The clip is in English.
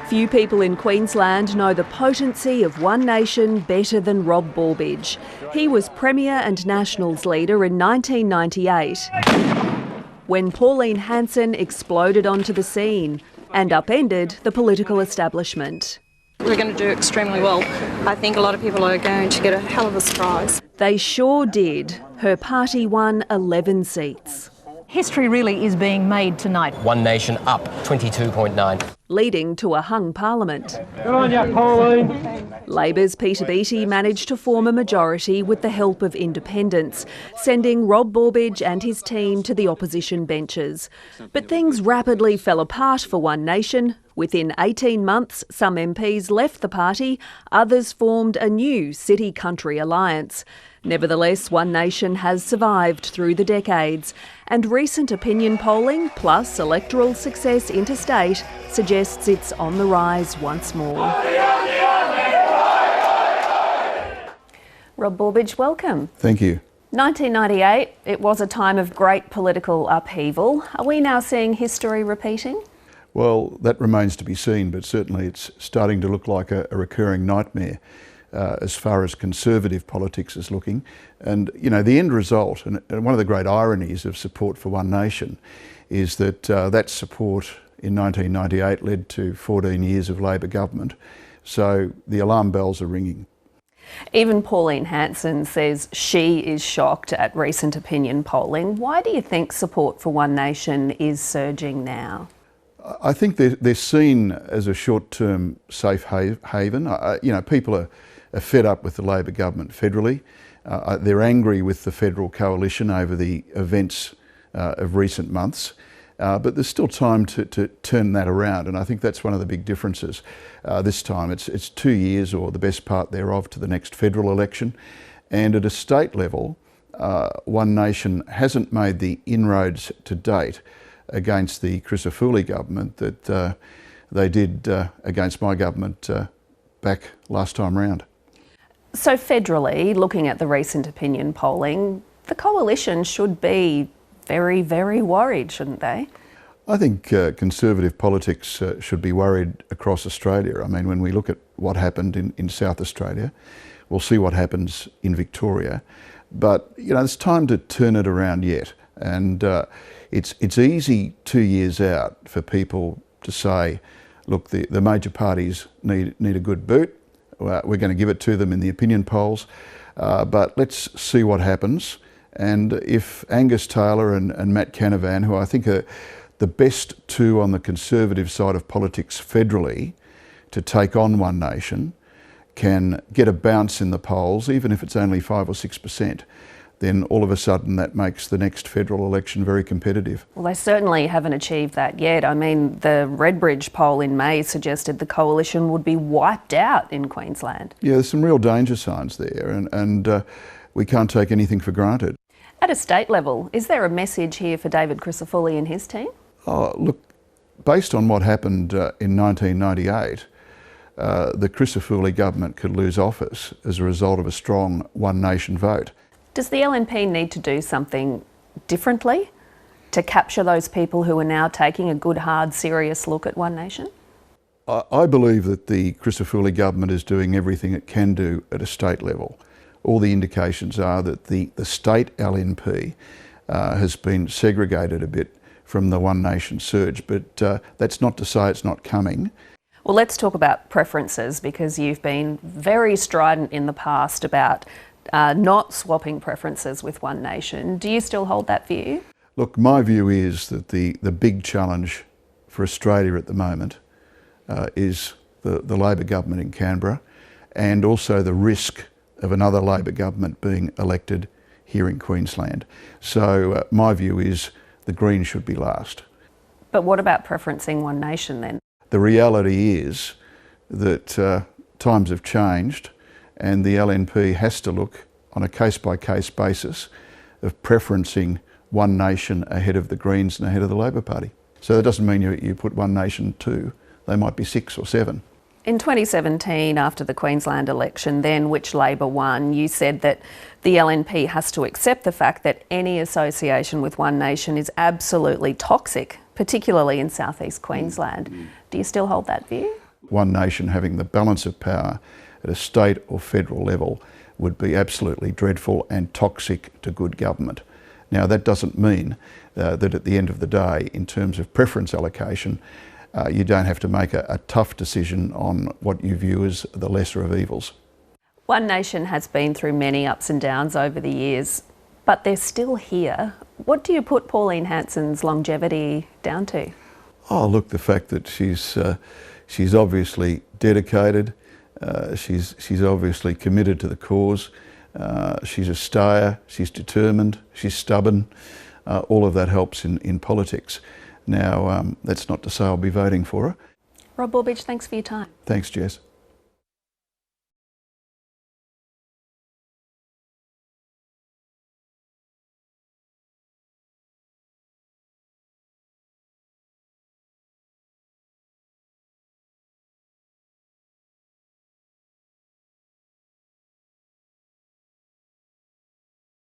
Few people in Queensland know the potency of One Nation better than Rob Borbidge. He was Premier and Nationals leader in 1998 when Pauline Hanson exploded onto the scene and upended the political establishment. We're going to do extremely well. I think a lot of people are going to get a hell of a surprise. They sure did. Her party won 11 seats. History really is being made tonight. One Nation up 22.9. Leading to a hung parliament. Good on you, Pauline. Labor's Peter Beattie managed to form a majority with the help of independents, sending Rob Borbidge and his team to the opposition benches. But things rapidly fell apart for One Nation. Within 18 months, some MPs left the party, others formed a new city-country alliance. Nevertheless, One Nation has survived through the decades, and recent opinion polling, plus electoral success interstate, suggests it's on the rise once more. Rob Borbidge, welcome. Thank you. 1998, it was a time of great political upheaval. Are we now seeing history repeating? Well, that remains to be seen, but certainly it's starting to look like a recurring nightmare as far as conservative politics is looking. And, you know, the end result, and one of the great ironies of support for One Nation, is that that support in 1998 led to 14 years of Labor government. So the alarm bells are ringing. Even Pauline Hanson says she is shocked at recent opinion polling. Why do you think support for One Nation is surging now? I think they're seen as a short-term safe haven. You know, people are fed up with the Labor government federally. They're angry with the federal coalition over the events of recent months. But there's still time to turn that around, and I think that's one of the big differences. This time it's 2 years, or the best part thereof, to the next federal election. And at a state level, One Nation hasn't made the inroads to date against the Crisafulli government that they did against my government back last time round. So federally, looking at the recent opinion polling, the coalition should be very, very worried, shouldn't they? I think conservative politics should be worried across Australia. I mean, when we look at what happened in South Australia, we'll see what happens in Victoria. But, you know, it's time to turn it around yet. And it's easy 2 years out for people to say, look, the major parties need a good boot. We're going to give it to them in the opinion polls. But let's see what happens. And if Angus Taylor and Matt Canavan, who I think are the best two on the conservative side of politics federally to take on One Nation, can get a bounce in the polls, even if it's only 5 or 6%, then all of a sudden that makes the next federal election very competitive. Well, they certainly haven't achieved that yet. I mean, the Redbridge poll in May suggested the coalition would be wiped out in Queensland. Yeah, there's some real danger signs there, and we can't take anything for granted. At a state level, is there a message here for David Crisafulli and his team? Oh, look, based on what happened in 1998, the Crisafulli government could lose office as a result of a strong One Nation vote. Does the LNP need to do something differently to capture those people who are now taking a good, hard, serious look at One Nation? I believe that the Crisafulli government is doing everything it can do at a state level. All the indications are that the state LNP has been segregated a bit from the One Nation surge, but that's not to say it's not coming. Well, let's talk about preferences, because you've been very strident in the past about not swapping preferences with One Nation. Do you still hold that view? Look, my view is that the big challenge for Australia at the moment is the Labor government in Canberra, and also the risk of another Labor government being elected here in Queensland. So my view is the Greens should be last. But what about preferencing One Nation then? The reality is that times have changed, and the LNP has to look on a case-by-case basis of preferencing One Nation ahead of the Greens and ahead of the Labor Party. So that doesn't mean you put One Nation 2, they might be 6 or 7. In 2017, after the Queensland election then, which Labor won, you said that the LNP has to accept the fact that any association with One Nation is absolutely toxic, particularly in southeast Queensland. Do you still hold that view? One nation having the balance of power at a state or federal level would be absolutely dreadful and toxic to good government. Now, that doesn't mean that at the end of the day, in terms of preference allocation, you don't have to make a tough decision on what you view as the lesser of evils. One Nation has been through many ups and downs over the years, but they're still here. What do you put Pauline Hanson's longevity down to? Oh, look, the fact that she's obviously dedicated, she's obviously committed to the cause, she's a stayer, she's determined, she's stubborn. All of that helps in politics. Now, that's not to say I'll be voting for her. Rob Borbidge, thanks for your time. Thanks, Jess.